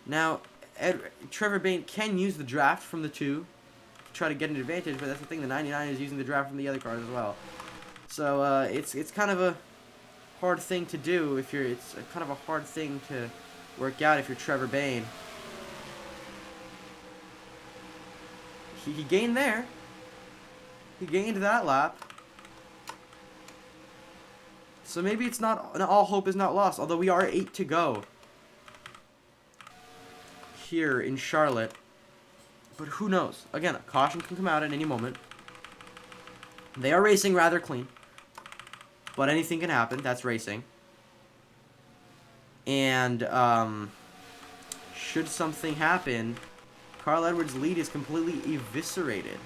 Now, Trevor Bayne can use the draft from the 2 to try to get an advantage, but that's the thing, the 99 is using the draft from the other cars as well. So it's kind of a hard thing to do if you're, it's kind of a hard thing to work out if you're Trevor Bayne. He gained there. He gained that lap. So maybe it's not, all hope is not lost, although we are 8 to go here in Charlotte. But who knows? Again, a caution can come out at any moment. They are racing rather clean, but anything can happen. That's racing. And should something happen, Carl Edwards' lead is completely eviscerated.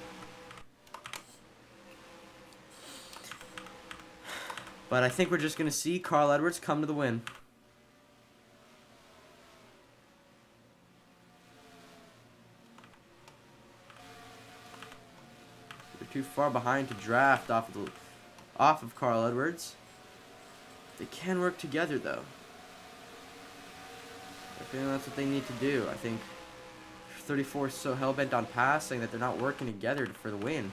But I think we're just going to see Carl Edwards come to the win. too far behind to draft off of Carl Edwards. They can work together, though. I think that's what they need to do. I think 34 is so hell-bent on passing that they're not working together for the win.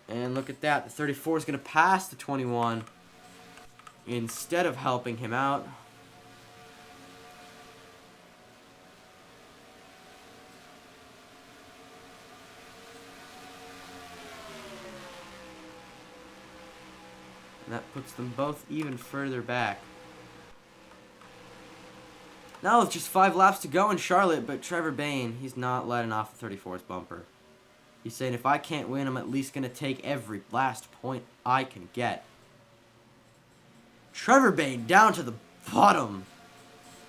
And look at that. The 34 is going to pass the 21 instead of helping him out. And that puts them both even further back. Now with just 5 laps to go in Charlotte, but Trevor Bayne, he's not letting off the 34's bumper. He's saying, if I can't win, I'm at least going to take every last point I can get. Trevor Bayne down to the bottom.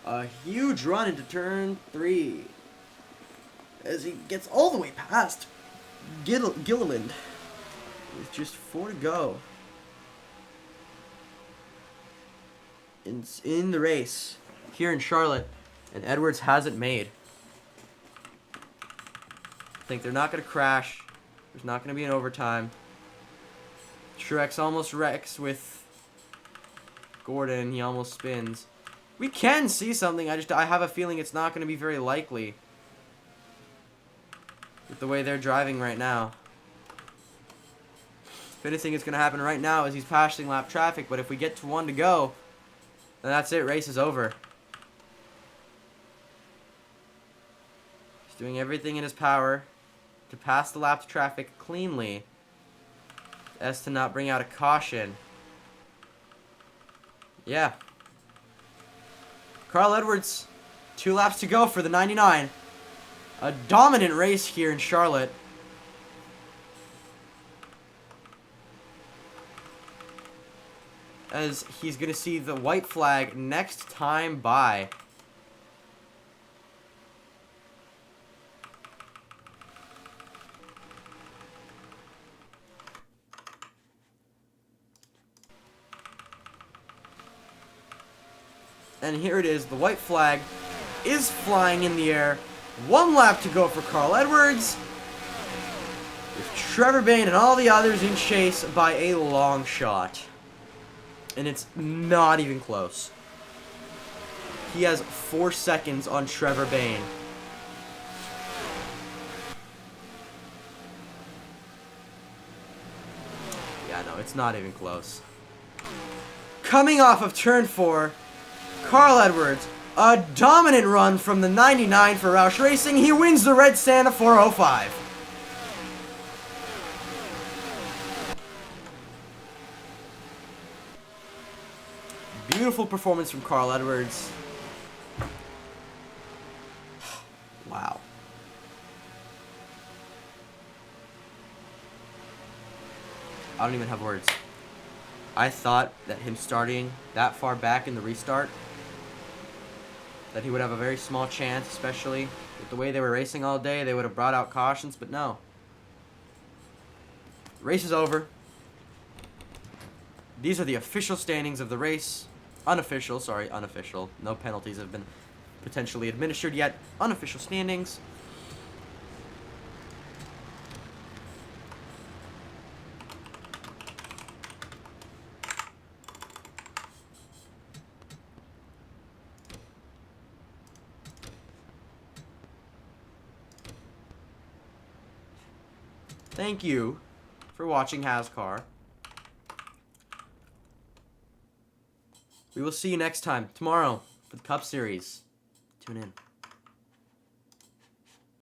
A huge run into turn 3. As he gets all the way past Gilliland. With just 4 to go. In the race here in Charlotte. And Edwards has it made. I think they're not going to crash. There's not going to be an overtime. Truex almost wrecks with Gordon. He almost spins. We can see something. I have a feeling it's not going to be very likely with the way they're driving right now. If anything is going to happen right now is he's passing lap traffic. But if we get to 1 to go, then that's it. Race is over. He's doing everything in his power to pass the lap traffic cleanly as to not bring out a caution. Yeah. Carl Edwards, 2 laps to go for the 99. A dominant race here in Charlotte. As he's going to see the white flag next time by. And here it is. The white flag is flying in the air. 1 lap to go for Carl Edwards. With Trevor Bayne and all the others in chase by a long shot. And it's not even close. He has 4 seconds on Trevor Bayne. Yeah, no, it's not even close. Coming off of turn 4, Carl Edwards, a dominant run from the 99 for Roush Racing. He wins the Red Santa 405. Beautiful performance from Carl Edwards. Wow. I don't even have words. I thought that him starting that far back in the restart, that he would have a very small chance, especially with the way they were racing all day. They would have brought out cautions, but no. The race is over. These are the official standings of the race. Unofficial, sorry, unofficial. No penalties have been potentially administered yet. Unofficial standings. Thank you for watching HAZCAR. We will see you next time, tomorrow, for the Cup Series. Tune in.